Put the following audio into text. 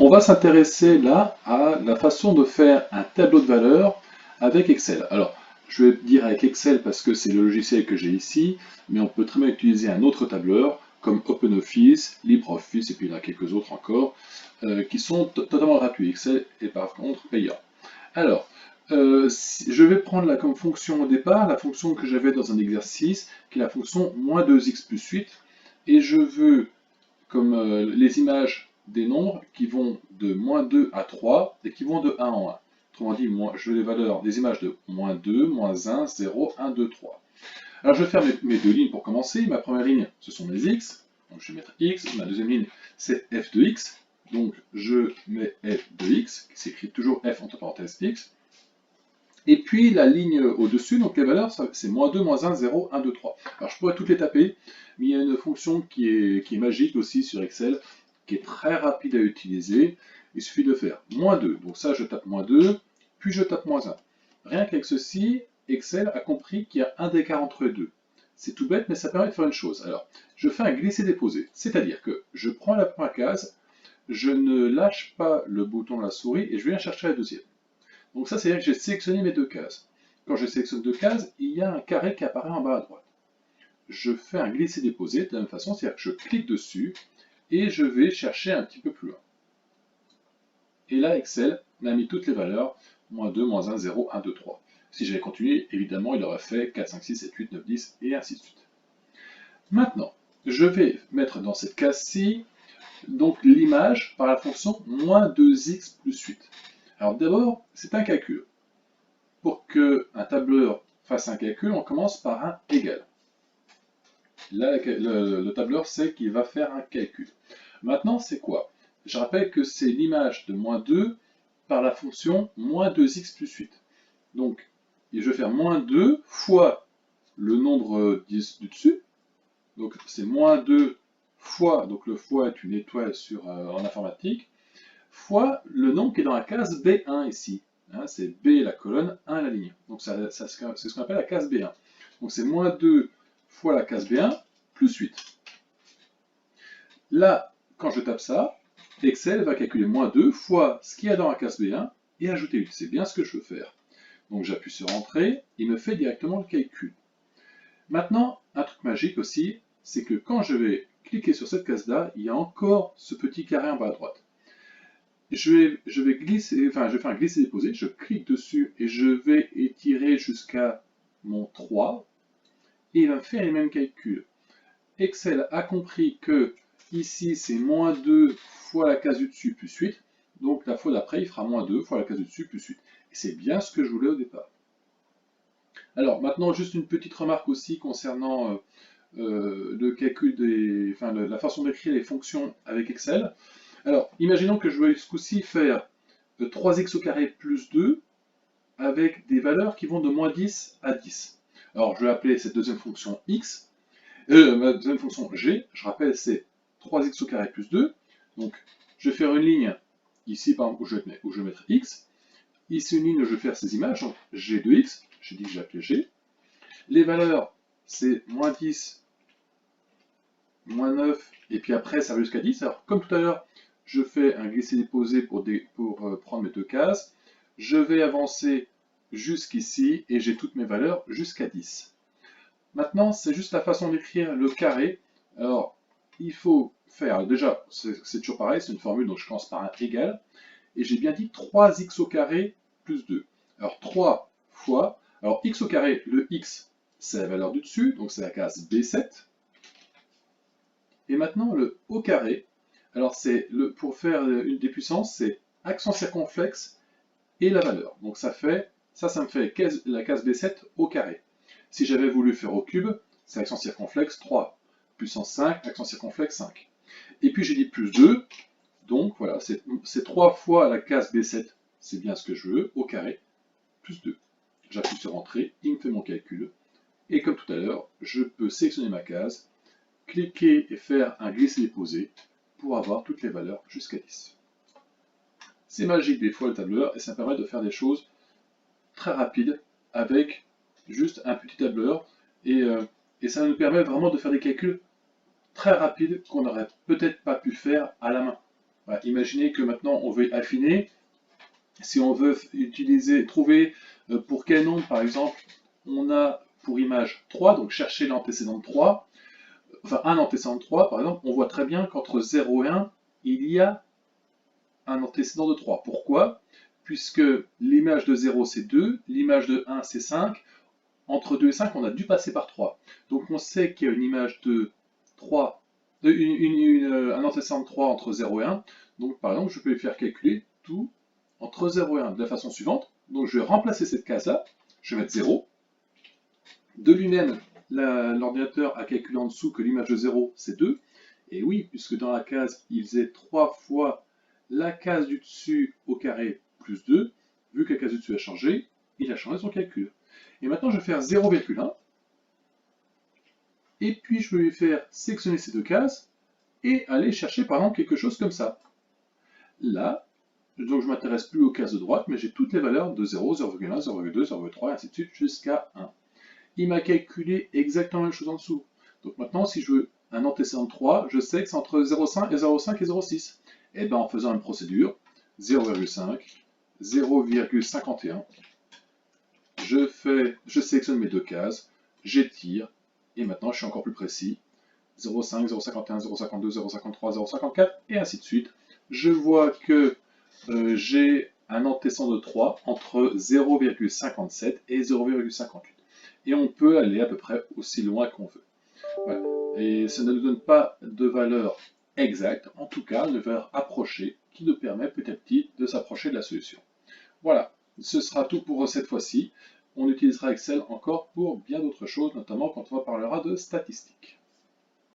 On va s'intéresser là à la façon de faire un tableau de valeurs avec Excel. Alors, je vais dire avec Excel parce que c'est le logiciel que j'ai ici, mais on peut très bien utiliser un autre tableur comme OpenOffice, LibreOffice et puis il y en a quelques autres encore qui sont totalement gratuits. Excel est par contre payant. Alors, je vais prendre là comme fonction au départ la fonction que j'avais dans un exercice qui est la fonction -2x plus 8 et je veux comme les images des nombres qui vont de -2 à 3 et qui vont de 1 en 1. Autrement dit, moi, je veux les valeurs des images de -2, -1, 0, 1, 2, 3. Alors je vais faire mes deux lignes pour commencer. Ma première ligne, ce sont mes x. Donc je vais mettre x. Ma deuxième ligne, c'est f de x. Donc je mets f de x, qui s'écrit toujours f entre parenthèses x. Et puis la ligne au-dessus, donc les valeurs, c'est -2, -1, 0, 1, 2, 3. Alors je pourrais toutes les taper, mais il y a une fonction qui est magique aussi sur Excel, qui est très rapide à utiliser. Il suffit de faire -2. Donc ça, je tape -2, puis je tape -1. Rien qu'avec ceci, Excel a compris qu'il y a un écart entre les deux. C'est tout bête, mais ça permet de faire une chose. Alors, je fais un glisser-déposer, c'est-à-dire que je prends la première case, je ne lâche pas le bouton de la souris et je viens chercher la deuxième. Donc ça, c'est-à-dire que j'ai sélectionné mes deux cases. Quand je sélectionne deux cases, il y a un carré qui apparaît en bas à droite. Je fais un glisser-déposer de la même façon, c'est-à-dire que je clique dessus et je vais chercher un petit peu plus loin. Et là, Excel m'a mis toutes les valeurs, -2, -1, 0, 1, 2, 3. Si j'avais continué, évidemment, il aurait fait 4, 5, 6, 7, 8, 9, 10 et ainsi de suite. Maintenant, je vais mettre dans cette case-ci donc l'image par la fonction -2x plus 8. Alors d'abord, c'est un calcul. Pour qu'un tableur fasse un calcul, on commence par un égal. Là, le tableur sait qu'il va faire un calcul. Maintenant, c'est quoi? Je rappelle que c'est l'image de -2 par la fonction -2x plus 8. Donc, je vais faire -2 fois le nombre du dessus. Donc, c'est -2 fois, donc le fois est une étoile en informatique, fois le nombre qui est dans la case B1 ici. Hein, c'est B la colonne, 1 la ligne. Donc c'est ce qu'on appelle la case B1. Donc c'est -2 fois la case B1 plus 8. Là, quand je tape ça, Excel va calculer -2 fois ce qu'il y a dans la case B1 et ajouter 8. C'est bien ce que je veux faire. Donc j'appuie sur Entrée, il me fait directement le calcul. Maintenant, un truc magique aussi, c'est que quand je vais cliquer sur cette case-là, il y a encore ce petit carré en bas à droite. Je vais glisser, enfin je vais faire un glisser-déposer, je clique dessus et je vais étirer jusqu'à mon 3 et il va me faire les mêmes calculs. Excel a compris que ici c'est -2 fois la case du dessus plus 8, donc la fois d'après il fera -2 fois la case du dessus plus 8. Et c'est bien ce que je voulais au départ. Alors maintenant juste une petite remarque aussi concernant le calcul la façon d'écrire les fonctions avec Excel. Alors, imaginons que je veuille ce coup-ci faire 3x au carré plus 2 avec des valeurs qui vont de -10 à 10. Alors, je vais appeler cette deuxième fonction x, ma deuxième fonction g, je rappelle, c'est 3x au carré plus 2. Donc, je vais faire une ligne ici, par exemple, où je vais mettre x. Ici, une ligne où je vais faire ces images, donc g de x, j'ai dit que j'ai appelé g. Les valeurs, c'est -10, -9, et puis après, ça va jusqu'à 10. Alors, comme tout à l'heure, je fais un glisser-déposer pour prendre mes deux cases. Je vais avancer jusqu'ici et j'ai toutes mes valeurs jusqu'à 10. Maintenant, c'est juste la façon d'écrire le carré. Alors, il faut faire, déjà, c'est toujours pareil, c'est une formule, donc je commence par un égal. Et j'ai bien dit 3x au carré plus 2. Alors, 3 fois, alors x au carré, le x, c'est la valeur du dessus, donc c'est la case B7. Et maintenant, le au carré, alors pour faire une des puissances, c'est accent circonflexe et la valeur. Donc ça me fait la case B7 au carré. Si j'avais voulu faire au cube, c'est accent circonflexe 3, puissance 5, accent circonflexe 5. Et puis j'ai dit plus 2, donc voilà, c'est 3 fois la case B7, c'est bien ce que je veux, au carré, plus 2. J'appuie sur Entrée, il me fait mon calcul, et comme tout à l'heure, je peux sélectionner ma case, cliquer et faire un glisser-déposer pour avoir toutes les valeurs jusqu'à 10. C'est magique des fois le tableur et ça permet de faire des choses très rapides avec juste un petit tableur et ça nous permet vraiment de faire des calculs très rapides qu'on n'aurait peut-être pas pu faire à la main. Voilà, imaginez que maintenant on veut affiner. Si on veut trouver pour quel nombre, par exemple, on a pour image 3, donc chercher l'antécédent de 3, enfin un antécédent de 3, par exemple, on voit très bien qu'entre 0 et 1, il y a un antécédent de 3. Pourquoi? Puisque l'image de 0 c'est 2, l'image de 1 c'est 5, entre 2 et 5 on a dû passer par 3. Donc on sait qu'il y a une image de 3, un antécédent de 3 entre 0 et 1. Donc par exemple je peux lui faire calculer tout entre 0 et 1 de la façon suivante. Donc je vais remplacer cette case-là, je vais mettre 0. De lui-même, l'ordinateur a calculé en dessous que l'image de 0 c'est 2. Et oui, puisque dans la case, il faisait 3 fois la case du dessus au carré plus 2, vu que la case du dessus a changé, il a changé son calcul. Et maintenant, je vais faire 0,1. Et puis, je vais lui faire sélectionner ces deux cases et aller chercher, par exemple, quelque chose comme ça. Là, donc je ne m'intéresse plus aux cases de droite, mais j'ai toutes les valeurs de 0, 0,1, 0,2, 0,3, et ainsi de suite, jusqu'à 1. Il m'a calculé exactement la même chose en dessous. Donc maintenant, si je veux un antécédent de 3, je sais que c'est entre 0,5 et 0,5 et 0,6. Et bien en faisant une procédure, 0,5, 0,51, je sélectionne mes deux cases, j'étire, et maintenant je suis encore plus précis, 0,5, 0,51, 0,52, 0,53, 0,54, et ainsi de suite. Je vois que j'ai un antécédent de 3 entre 0,57 et 0,58. Et on peut aller à peu près aussi loin qu'on veut. Voilà. Et ça ne nous donne pas de valeur exacte, en tout cas une valeur approchée qui nous permet petit à petit de s'approcher de la solution. Voilà, ce sera tout pour cette fois-ci. On utilisera Excel encore pour bien d'autres choses, notamment quand on parlera de statistiques.